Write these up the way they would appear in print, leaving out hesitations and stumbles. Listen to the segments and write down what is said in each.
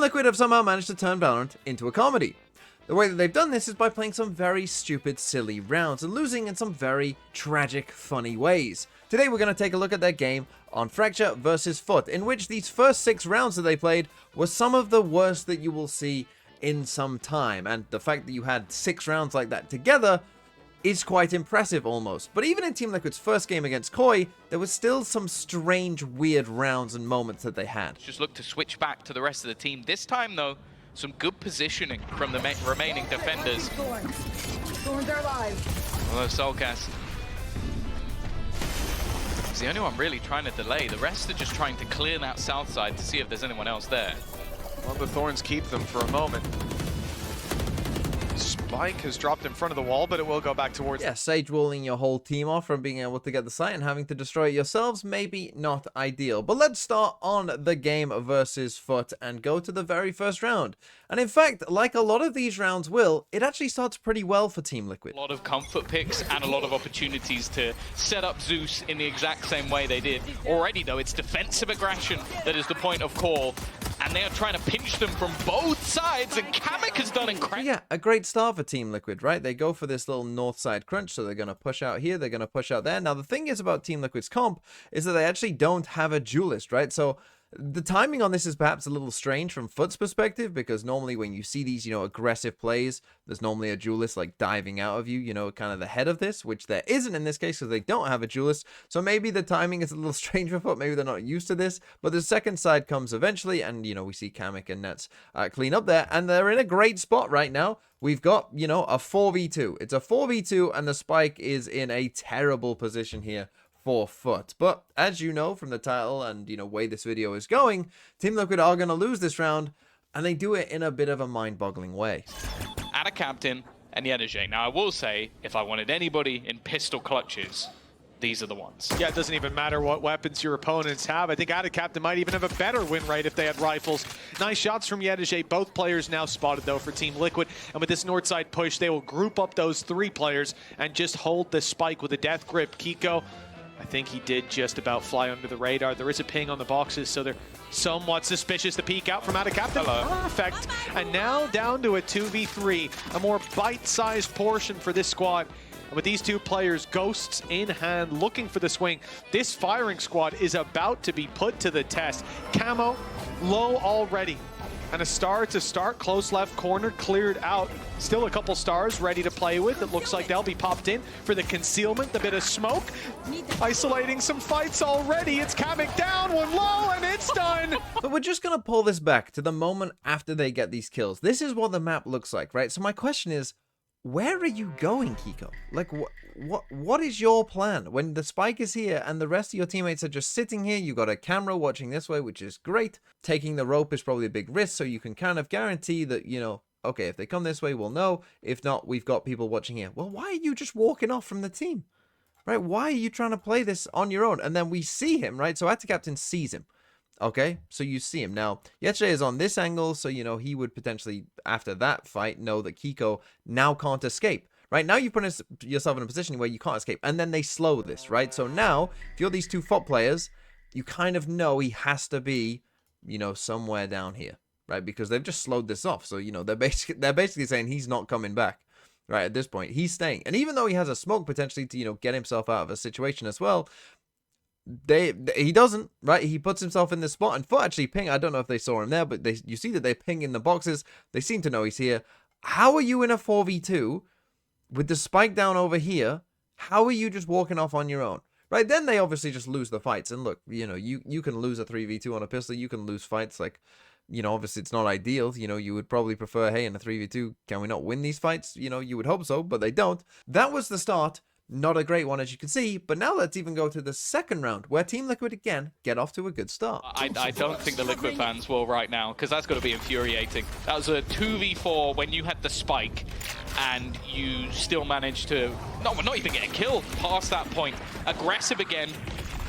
Liquid have somehow managed to turn Valorant into a comedy. The way that they've done this is by playing some very stupid, silly rounds and losing in some very tragic, funny ways. Today we're going to take a look at their game on Fracture versus Foot, in which these first 6 rounds that they played were some of the worst that you will see in some time, and the fact that you had 6 rounds like that together is quite impressive almost. But even in Team Liquid's first game against Koi, there was still some strange, weird rounds and moments that they had. Just look to switch back to the rest of the team. This time though, some good positioning from the remaining defenders. Thorns are alive. Although Soulcast is the only one really trying to delay. The rest are just trying to clear that south side to see if there's anyone else there. Well, the Thorns keep them for a moment. Spike has dropped in front of the wall, but it will go back towards... Yeah, Sage walling your whole team off from being able to get the site and having to destroy it yourselves, maybe not ideal. But let's start on the game versus Foot and go to the very first round. And in fact, like a lot of these rounds will, it actually starts pretty well for Team Liquid. A lot of comfort picks and a lot of opportunities to set up Zeus in the exact same way they did. Already though, it's defensive aggression that is the point of call. And they are trying to pinch them from both sides, and Kamek has done incredible. Yeah, a great start for Team Liquid, right? They go for this little north side crunch, so they're going to push out here, they're going to push out there. Now, the thing is about Team Liquid's comp is that they actually don't have a duelist, right? So the timing on this is perhaps a little strange from Foot's perspective, because normally when you see these, aggressive plays, there's normally a duelist like diving out of you, kind of the head of this, which there isn't in this case because they don't have a duelist. So maybe the timing is a little strange for Foot. Maybe they're not used to this, but the second side comes eventually, and, we see Kamek and Nets clean up there, and they're in a great spot right now. We've got, a 4v2. It's a 4v2, and the Spike is in a terrible position here for Foot. But as you know from the title and way this video is going, Team Liquid are going to lose this round, and they do it in a bit of a mind-boggling way. Add a captain and Yedajay. Now I will say, if I wanted anybody in pistol clutches, these are the ones. Yeah, it doesn't even matter what weapons your opponents have. I think Add a Captain might even have a better win rate if they had rifles. Nice shots from Yedajay. Both players now spotted though for Team Liquid, and with this north side push, they will group up those 3 players and just hold the Spike with a death grip. Kiko, I think he did just about fly under the radar. There is a ping on the boxes, so they're somewhat suspicious. The peek out from Add a Captain. Hello. Perfect. And now down to a 2v3, a more bite-sized portion for this squad. And with these 2 players, ghosts in hand, looking for the swing, this firing squad is about to be put to the test. Camo, low already. And a star to start, close left corner, cleared out. Still a couple stars ready to play with. It looks like they'll be popped in for the concealment, the bit of smoke. Isolating some fights already. It's Kamek down, 1 low, and it's done. But we're just going to pull this back to the moment after they get these kills. This is what the map looks like, right? So my question is, where are you going, Kiko? Like, what is your plan? When the Spike is here and the rest of your teammates are just sitting here, you got a camera watching this way, which is great. Taking the rope is probably a big risk, so you can kind of guarantee that, okay, if they come this way, we'll know. If not, we've got people watching here. Well, why are you just walking off from the team? Right? Why are you trying to play this on your own? And then we see him, right? So Add a Captain sees him. Okay, so you see him. Now, Yetche is on this angle, so, he would potentially, after that fight, know that Kiko now can't escape. Right, now you put yourself in a position where you can't escape, and then they slow this, right? So now, if you're these 2 Foot players, you kind of know he has to be, somewhere down here, right? Because they've just slowed this off, so, they're basically saying he's not coming back, right? At this point, he's staying. And even though he has a smoke potentially to, get himself out of a situation as well, he doesn't, right? He puts himself in this spot, and Foot actually ping. I don't know if they saw him there, but you see that they ping in the boxes. They seem to know he's here. How are you in a 4v2 with the Spike down over here? How are you just walking off on your own? Right, then they obviously just lose the fights. And look, you can lose a 3v2 on a pistol. You can lose fights. Like, obviously it's not ideal. You would probably prefer, hey, in a 3v2, can we not win these fights? You would hope so, but they don't. That was the start. Not a great one, as you can see, but now let's even go to the second round, where Team Liquid, again, get off to a good start. I don't think the Liquid fans will right now, because that's got to be infuriating. That was a 2v4 when you had the Spike, and you still managed to not even get a kill past that point. Aggressive again,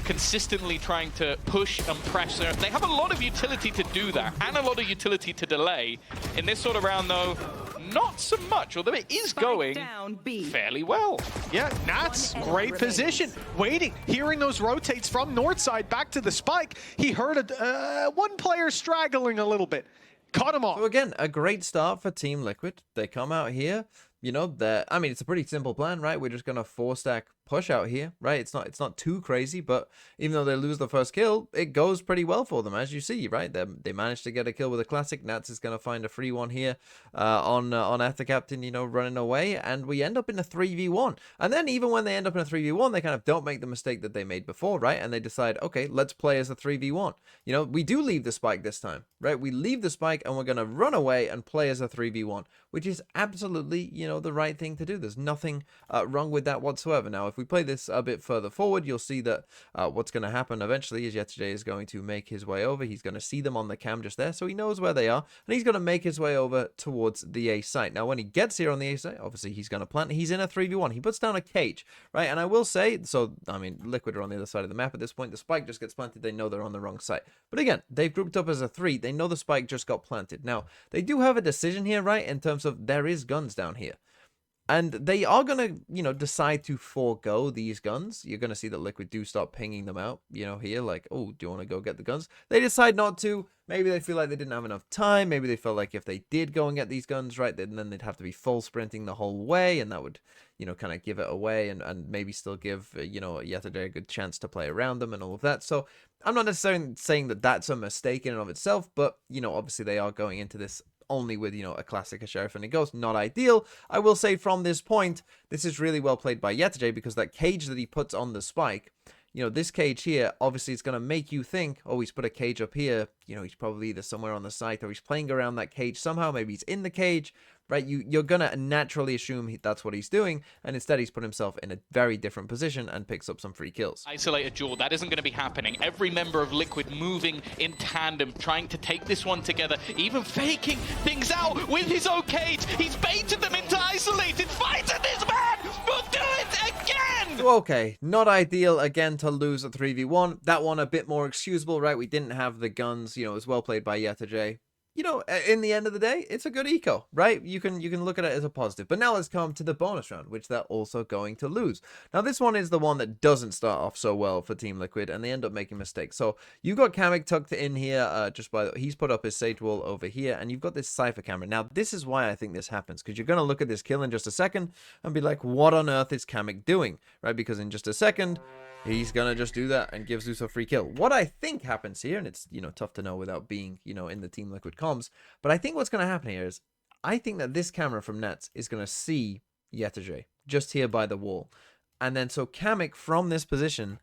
consistently trying to push and press. They have a lot of utility to do that, and a lot of utility to delay. In this sort of round, though, not so much, although it is going fairly well. Yeah, Nats, great position, waiting, hearing those rotates from north side back to the Spike. He heard one player straggling a little bit. Cut him off. So again, a great start for Team Liquid. They come out here, you know, I mean, it's a pretty simple plan, right? We're just gonna 4-stack push out here, right? It's not too crazy, but even though they lose the first kill, it goes pretty well for them, as you see, right? They managed to get a kill with a classic. Nats is gonna find a free one here on After Captain, you know, running away, and we end up in a 3v1. And then even when they end up in a 3v1, they kind of don't make the mistake that they made before, right? And they decide, okay, let's play as a 3v1. You know, we do leave the spike this time, right? We leave the spike and we're gonna run away and play as a 3v1, which is absolutely, you know, the right thing to do. There's nothing wrong with that whatsoever. Now, if we play this a bit further forward, you'll see that what's going to happen eventually is Yetijay is going to make his way over. He's going to see them on the cam just there, so he knows where they are, and he's going to make his way over towards the A site. Now, when he gets here on the A site, obviously he's going to plant. He's in a 3v1. He puts down a cage, right? And I will say, so, I mean, Liquid are on the other side of the map at this point. The spike just gets planted. They know they're on the wrong site. But again, they've grouped up as a 3. They know the spike just got planted. Now, they do have a decision here, right, in terms of there is guns down here. And they are going to, you know, decide to forego these guns. You're going to see that Liquid do start pinging them out, you know, here, like, oh, do you want to go get the guns? They decide not to. Maybe they feel like they didn't have enough time. Maybe they felt like if they did go and get these guns, right, then they'd have to be full sprinting the whole way, and that would, you know, kind of give it away and maybe still give, you know, Yetijay a good chance to play around them and all of that. So I'm not necessarily saying that that's a mistake in and of itself, but, you know, obviously they are going into this only with, you know, a classic, a sheriff, and a ghost. Not ideal. I will say from this point, this is really well played by Yetijay, because that cage that he puts on the spike, you know, this cage here, obviously it's going to make you think, oh, he's put a cage up here, you know, he's probably either somewhere on the site or he's playing around that cage somehow. Maybe he's in the cage, right? You're going to naturally assume that's what he's doing, and instead he's put himself in a very different position and picks up some free kills. Isolated duel, that isn't going to be happening. Every member of Liquid moving in tandem, trying to take this one together, even faking things out with his own cage. He's baited them into isolated fights, and this man will do it again! So, okay, not ideal again to lose a 3v1. That one a bit more excusable, right? We didn't have the guns, you know, it was well played by Yetijay. You know, in the end of the day, it's a good eco, right? You can look at it as a positive. But now let's come to the bonus round, which they're also going to lose. Now, this one is the one that doesn't start off so well for Team Liquid, and they end up making mistakes. So you've got Kamek tucked in here, he's put up his Sage Wall over here, and you've got this Cypher camera. Now, this is why I think this happens, because you're going to look at this kill in just a second and be like, what on earth is Kamek doing, right? Because in just a second, he's going to just do that and give Zeus a free kill. What I think happens here, and it's, you know, tough to know without being, you know, in the Team Liquid comms, but I think what's going to happen here is, I think that this camera from Nets is going to see Yetijay just here by the wall. And then so Kamek from this position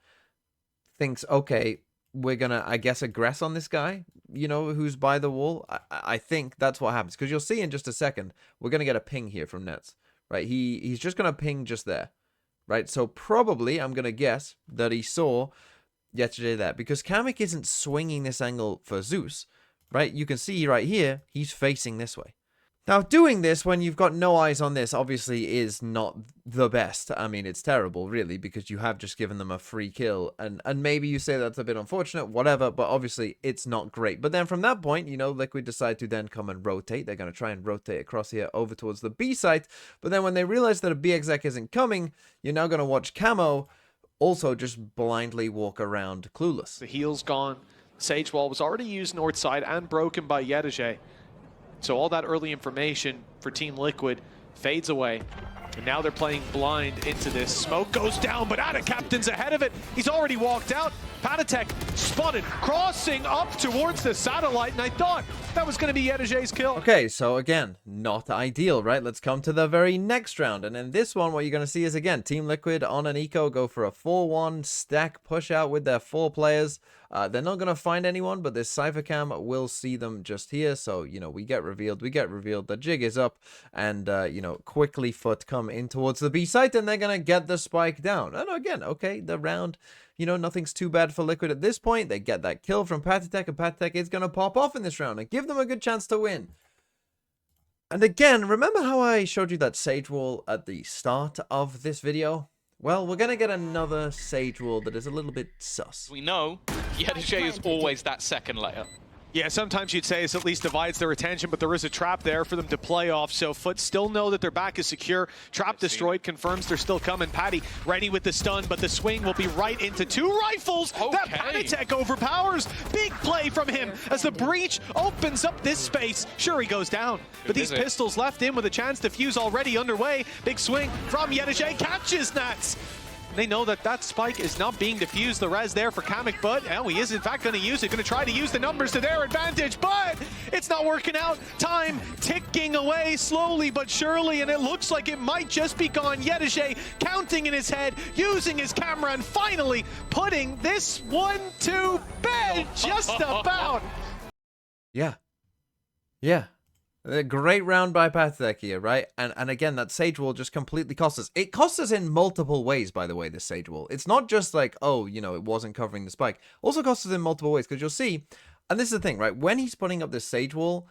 thinks, okay, we're going to, I guess, aggress on this guy, you know, who's by the wall. I think that's what happens, because you'll see in just a second, we're going to get a ping here from Nets, right? He's just going to ping just there. Right, so probably, I'm going to guess, that he saw Yetijay there. Because Kamek isn't swinging this angle for Zeus, right? You can see right here, he's facing this way. Now, doing this when you've got no eyes on this obviously is not the best. I mean, it's terrible, really, because you have just given them a free kill. And maybe you say that's a bit unfortunate, whatever, but obviously it's not great. But then from that point, you know, Liquid decide to then come and rotate. They're going to try and rotate across here over towards the B site. But then when they realize that a B exec isn't coming, you're now going to watch Camo also just blindly walk around clueless. The heal's gone. Sage Wall was already used north side and broken by Yetijay. So all that early information for Team Liquid fades away. And now they're playing blind into this. Smoke goes down, but Ada Captain's ahead of it. He's already walked out. Patatek spotted, crossing up towards the satellite, and I thought that was going to be Yetijay's kill. Okay, so again, not ideal, right? Let's come to the very next round. And in this one, what you're going to see is, again, Team Liquid on an eco go for a 4-1 stack push out with their 4 players. They're not going to find anyone, but this Cypher Cam will see them just here. So, you know, we get revealed. The jig is up, and, you know, quickly Foot come in towards the B site, and they're going to get the spike down. And again, okay, the round, you know, nothing's too bad for Liquid at this point. They get that kill from Patatek, and Patatek is going to pop off in this round and give them a good chance to win. And again, remember how I showed you that Sage Wall at the start of this video? Well, we're going to get another Sage Wall that is a little bit sus. We know Yetijay is always that second layer. Yeah, sometimes you'd say it at least divides their attention, but there is a trap there for them to play off. So Foot still know that their back is secure. Trap destroyed, confirms they're still coming. Patty ready with the stun, but the swing will be right into 2 rifles. Okay. That Panitek overpowers. Big play from him as the breach opens up this space. Sure, he goes down, but these pistols left in with a chance to fuse already underway. Big swing from Yedajay, catches Nats. They know that that spike is not being diffused. The res there for Kamek, but he is in fact going to use it. Going to try to use the numbers to their advantage, but it's not working out. Time ticking away slowly but surely, and it looks like it might just be gone. Yedajay counting in his head, using his camera, and finally putting this one to bed just about. Yeah. Yeah. A great round by Pathetic here, right? And again, that Sage Wall just completely cost us. It cost us in multiple ways, by the way, this Sage Wall. It's not just like, oh, you know, it wasn't covering the spike. Also cost us in multiple ways, because you'll see, and this is the thing, right? When he's putting up this Sage Wall,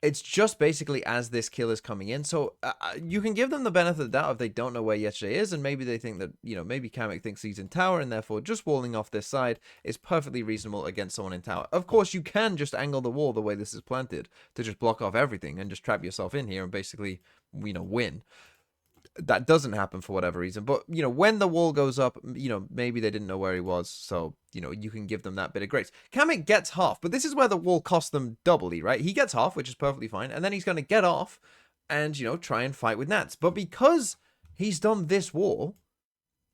it's just basically as this kill is coming in. So you can give them the benefit of the doubt if they don't know where Yetche is, and maybe they think that, you know, maybe Kamek thinks he's in tower, and therefore just walling off this side is perfectly reasonable against someone in tower. Of course, you can just angle the wall the way this is planted to just block off everything and just trap yourself in here and basically, you know, win. That doesn't happen for whatever reason, but, you know, when the wall goes up, you know, maybe they didn't know where he was, so, you know, you can give them that bit of grace. Kamek gets half, but this is where the wall costs them doubly, right? He gets half, which is perfectly fine, and then he's going to get off and, you know, try and fight with Nats. But because he's done this wall,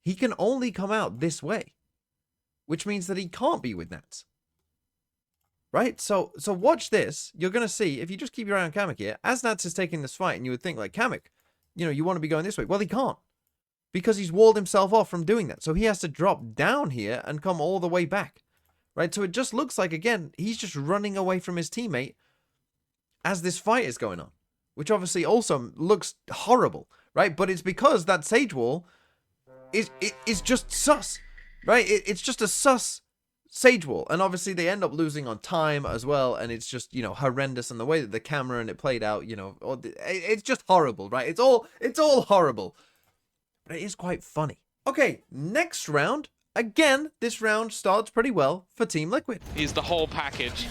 he can only come out this way, which means that he can't be with Nats. Right? So watch this. You're going to see, if you just keep your eye on Kamek here, as Nats is taking this fight, and you would think, like, Kamek, you know, you want to be going this way. Well, he can't, because he's walled himself off from doing that. So he has to drop down here and come all the way back, right? So it just looks like, again, he's just running away from his teammate as this fight is going on, which obviously also looks horrible, right? But it's because that Sage Wall is just sus, right? It's just a sus Sage Wall, and obviously they end up losing on time as well, and it's just, you know, horrendous, and the way that the camera and it played out, you know, it's just horrible, right? It's all horrible, but it is quite funny. Okay, next round. Again, this round starts pretty well for Team Liquid. Is the whole package.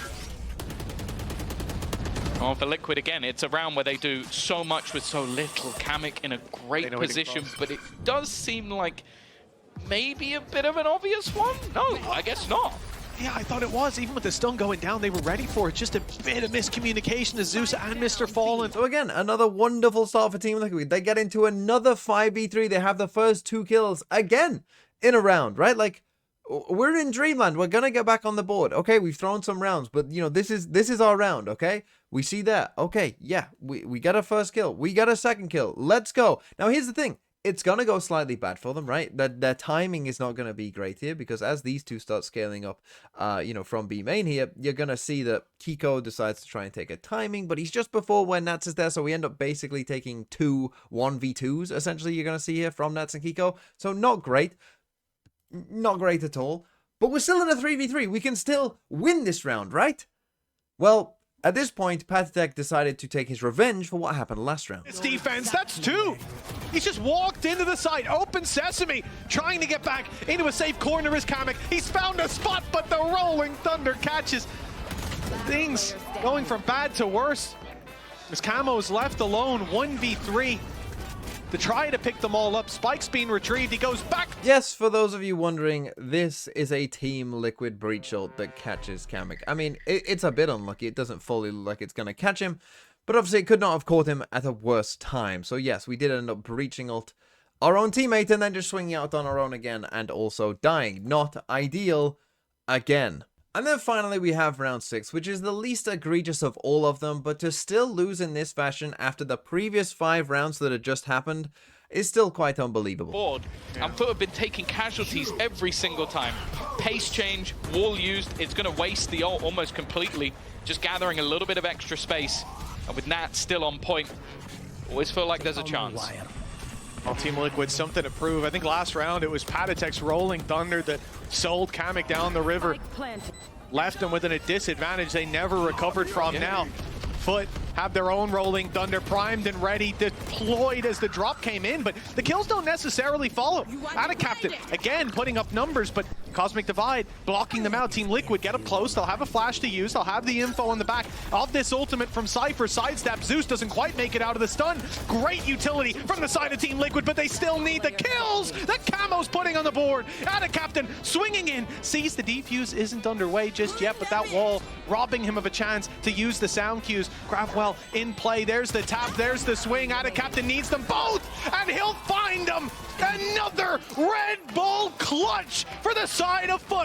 Oh, for Liquid again, it's a round where they do so much with so little. Kamek in a great position, but it does seem like maybe a bit of an obvious one? No, I guess not. Yeah, I thought it was. Even with the stun going down, they were ready for it. Just a bit of miscommunication as Zeus and Mr. Fallen. So again, another wonderful start for Team Liquid. They get into another 5v3. They have the first 2 kills again in a round, right? Like, we're in Dreamland. We're gonna get back on the board. Okay, we've thrown some rounds, but, you know, this is our round, okay? We see that. Okay, yeah, we got a first kill. We got a second kill. Let's go. Now, here's the thing. It's going to go slightly bad for them, right? Their timing is not going to be great here, because as these two start scaling up, you know, from B main here, you're going to see that Kiko decides to try and take a timing, but he's just before when Nats is there, so we end up basically taking 2 1v2s, essentially, you're going to see here from Nats and Kiko. So not great. Not great at all. But we're still in a 3v3. We can still win this round, right? Well, at this point, Pathetic decided to take his revenge for what happened last round. It's defense, that's 2. He's just walked into the side, open sesame, trying to get back into a safe corner is Kamek. He's found a spot, but the Rolling Thunder catches. Things going from bad to worse. As Camo's left alone, 1v3. To try to pick them all up, Spike's being retrieved, he goes back. Yes, for those of you wondering, this is a Team Liquid breach ult that catches Kamek. I mean, it's a bit unlucky. It doesn't fully look like it's going to catch him, but obviously it could not have caught him at a worse time. So yes, we did end up breaching ult our own teammate and then just swinging out on our own again and also dying. Not ideal again. And then finally we have round 6, which is the least egregious of all of them, but to still lose in this fashion after the previous 5 rounds that had just happened is still quite unbelievable. Board. And Foot have been taking casualties every single time. Pace change, wall used, it's going to waste the ult almost completely, just gathering a little bit of extra space. And with Nat still on point, always feel like there's a chance. Well, Team Liquid, something to prove. I think last round it was Patatek's Rolling Thunder that sold Kamek down the river. Left them with a disadvantage they never recovered from. Now, Foot have their own rolling thunder primed and ready, deployed as the drop came in, but the kills don't necessarily follow. Captain, again, putting up numbers, but Cosmic Divide blocking them out. Team Liquid get up close. They'll have a flash to use. They'll have the info on the back of this ultimate from Cypher. Sidestep. Zeus doesn't quite make it out of the stun. Great utility from the side of Team Liquid, but they still need the kills that Camo's putting on the board. Captain swinging in. Sees the defuse isn't underway just yet, but that wall robbing him of a chance to use the sound cues. Gravwell in play. There's the tap. There's the swing. Captain needs them both, and he'll find them. Another Red Bull clutch for the side of Foot.